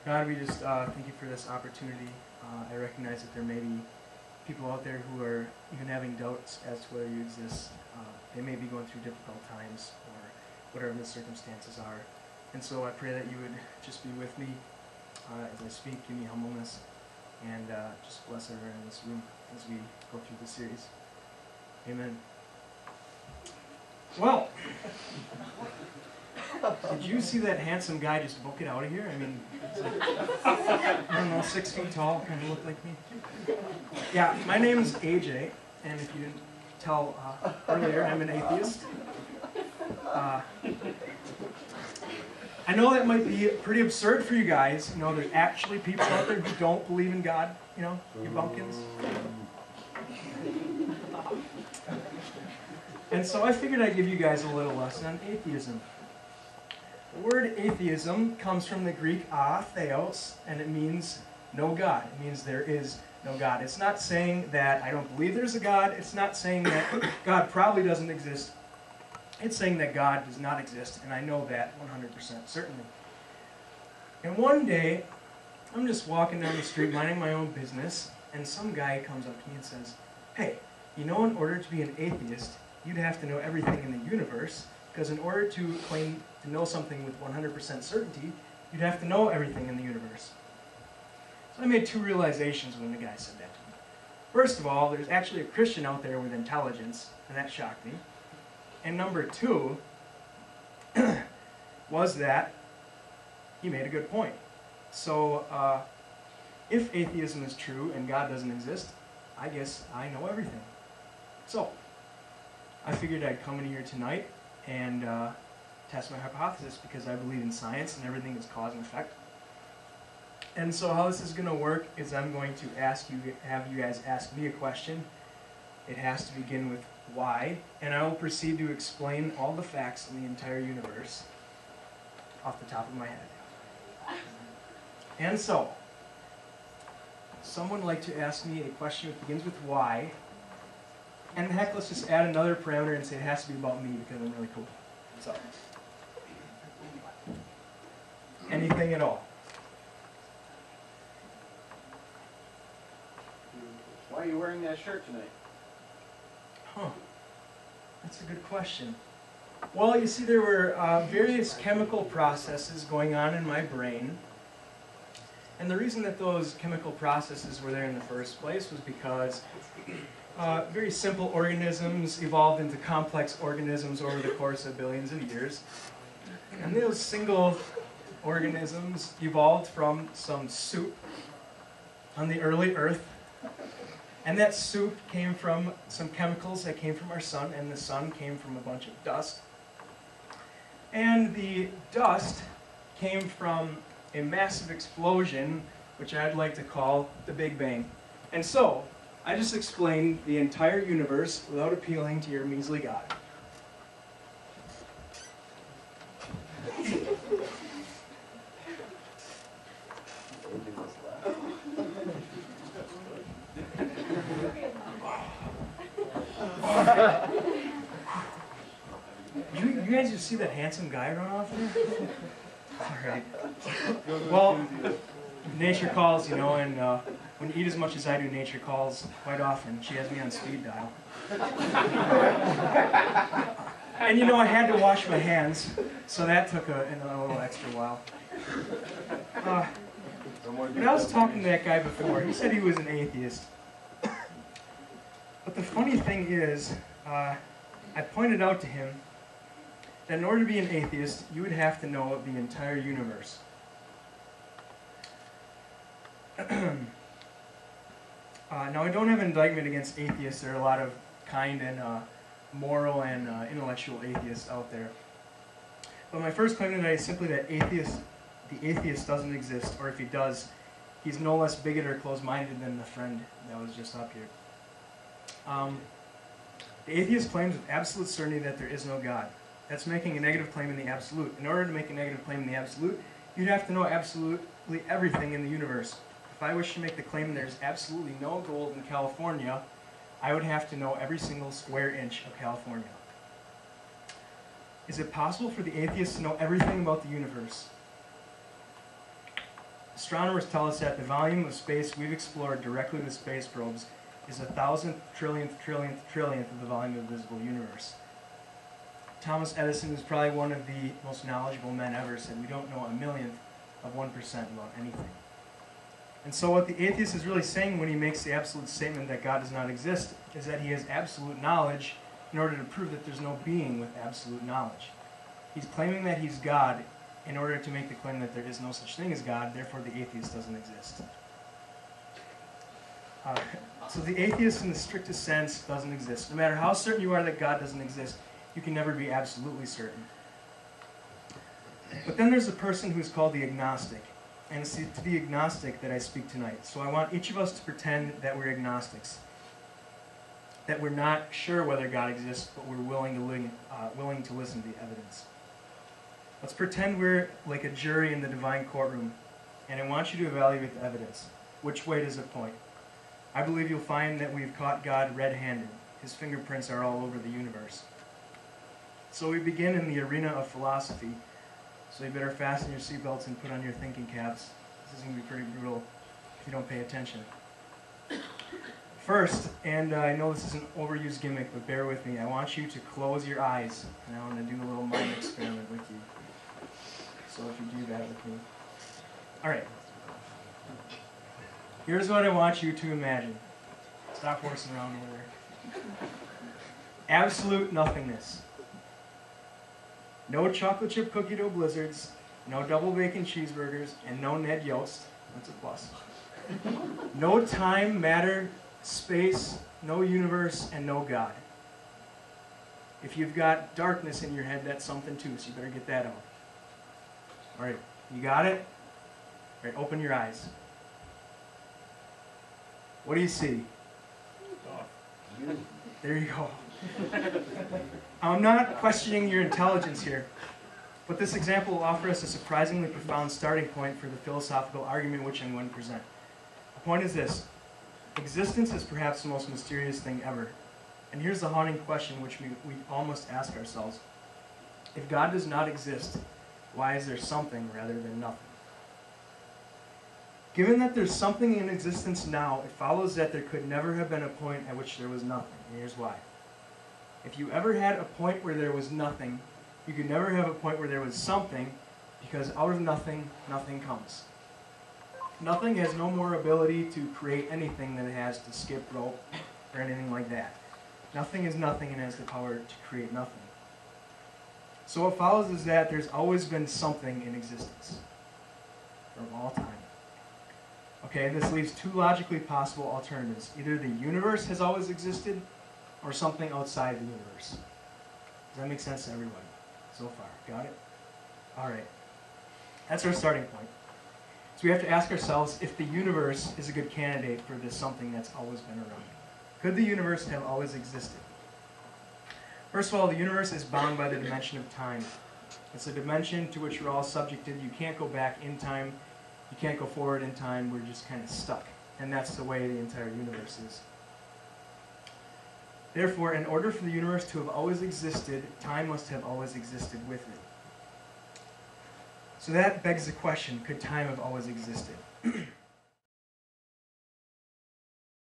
God, we just thank you for this opportunity. I recognize that there may be people out there who are even having doubts as to whether you exist. They may be going through difficult times or whatever the circumstances are. And so I pray that you would just be with me as I speak, give me humbleness, and just bless everyone in this room as we go through the series. Amen. Well, did you see that handsome guy just book it out of here? I mean, it's like, I don't know, 6 feet tall, kind of look like me. Yeah, my name's AJ, and if you didn't tell earlier, I'm an atheist. I know that might be pretty absurd for you guys. You know, there's actually people out there who don't believe in God, you know, you bumpkins. And so I figured I'd give you guys a little lesson on atheism. The word atheism comes from the Greek theos, and it means no God. It means there is no God. It's not saying that I don't believe there's a God. It's not saying that God probably doesn't exist. It's saying that God does not exist, and I know that 100% certainly. And one day, I'm just walking down the street minding my own business, and some guy comes up to me and says, "Hey, you know, in order to be an atheist, you'd have to know everything in the universe, because in order to claim to know something with 100% certainty, you'd have to know everything in the universe." So I made 2 realizations when the guy said that to me. First of all, there's actually a Christian out there with intelligence, and that shocked me. And number 2 was that he made a good point. So if atheism is true and God doesn't exist, I guess I know everything. So I figured I'd come in here tonight and test my hypothesis, because I believe in science and everything is cause and effect. And so how this is going to work is I'm going to have you guys ask me a question. It has to begin with why, and I will proceed to explain all the facts in the entire universe off the top of my head. And so, someone would like to ask me a question that begins with why, and heck, let's just add another parameter and say it has to be about me because I'm really cool. So, anything at all. Why are you wearing that shirt tonight? Huh. That's a good question. Well, you see, there were various chemical processes going on in my brain. And the reason that those chemical processes were there in the first place was because very simple organisms evolved into complex organisms over the course of billions of years. And those single organisms evolved from some soup on the early Earth. And that soup came from some chemicals that came from our sun, and the sun came from a bunch of dust. And the dust came from a massive explosion, which I'd like to call the Big Bang. And so, I just explained the entire universe without appealing to your measly God. You guys just see that handsome guy run off there? Alright. Well, nature calls, you know, and when you eat as much as I do, nature calls quite often. She has me on speed dial. And you know, I had to wash my hands, so that took a little extra while. When I was talking to that guy before, he said he was an atheist. But the funny thing is, I pointed out to him that in order to be an atheist, you would have to know the entire universe. Now, I don't have an indictment against atheists. There are a lot of kind and moral and intellectual atheists out there. But my first claim tonight is simply that the atheist doesn't exist, or if he does, he's no less bigoted or closed-minded than the friend that was just up here. The atheist claims with absolute certainty that there is no God. That's making a negative claim in the absolute. In order to make a negative claim in the absolute, you'd have to know absolutely everything in the universe. If I wish to make the claim there's absolutely no gold in California, I would have to know every single square inch of California. Is it possible for the atheist to know everything about the universe? Astronomers tell us that the volume of space we've explored directly with space probes is 1,000th, trillionth of the volume of the visible universe. Thomas Edison, who's probably one of the most knowledgeable men ever, said we don't know a millionth of 1% about anything. And so what the atheist is really saying when he makes the absolute statement that God does not exist is that he has absolute knowledge in order to prove that there's no being with absolute knowledge. He's claiming that he's God in order to make the claim that there is no such thing as God, therefore the atheist doesn't exist. So the atheist in the strictest sense doesn't exist. No matter how certain you are that God doesn't exist, you can never be absolutely certain. But then there's a person who's called the agnostic. And it's to the agnostic that I speak tonight. So I want each of us to pretend that we're agnostics. That we're not sure whether God exists, but we're willing to listen to the evidence. Let's pretend we're like a jury in the divine courtroom, and I want you to evaluate the evidence. Which way does it point? I believe you'll find that we've caught God red-handed. His fingerprints are all over the universe. So we begin in the arena of philosophy. So you better fasten your seatbelts and put on your thinking caps. This is going to be pretty brutal if you don't pay attention. First, and I know this is an overused gimmick, but bear with me, I want you to close your eyes, and I want to do a little mind experiment with you. So if you do that with me. Alright. Here's what I want you to imagine. Stop horsing around over there. Absolute nothingness. No chocolate chip cookie dough blizzards, no double bacon cheeseburgers, and no Ned Yost. That's a plus. No time, matter, space, no universe, and no God. If you've got darkness in your head, that's something too, so you better get that out. Alright, you got it? Alright, open your eyes. What do you see? There you go. I'm not questioning your intelligence here, but this example will offer us a surprisingly profound starting point for the philosophical argument which I'm going to present. The point is this: existence is perhaps the most mysterious thing ever. And here's the haunting question which we all must ask ourselves. If God does not exist, why is there something rather than nothing? Given that there's something in existence now, it follows that there could never have been a point at which there was nothing. And here's why. If you ever had a point where there was nothing, you could never have a point where there was something, because out of nothing, nothing comes. Nothing has no more ability to create anything than it has to skip rope or anything like that. Nothing is nothing and has the power to create nothing. So what follows is that there's always been something in existence, from all time. Okay, this leaves two logically possible alternatives. Either the universe has always existed, or something outside the universe. Does that make sense to everybody so far? Got it? Alright. That's our starting point. So we have to ask ourselves if the universe is a good candidate for this something that's always been around. Could the universe have always existed? First of all, the universe is bound by the dimension of time. It's a dimension to which we're all subjected. You can't go back in time. You can't go forward in time. We're just kind of stuck. And that's the way the entire universe is. Therefore, in order for the universe to have always existed, time must have always existed with it. So that begs the question, could time have always existed?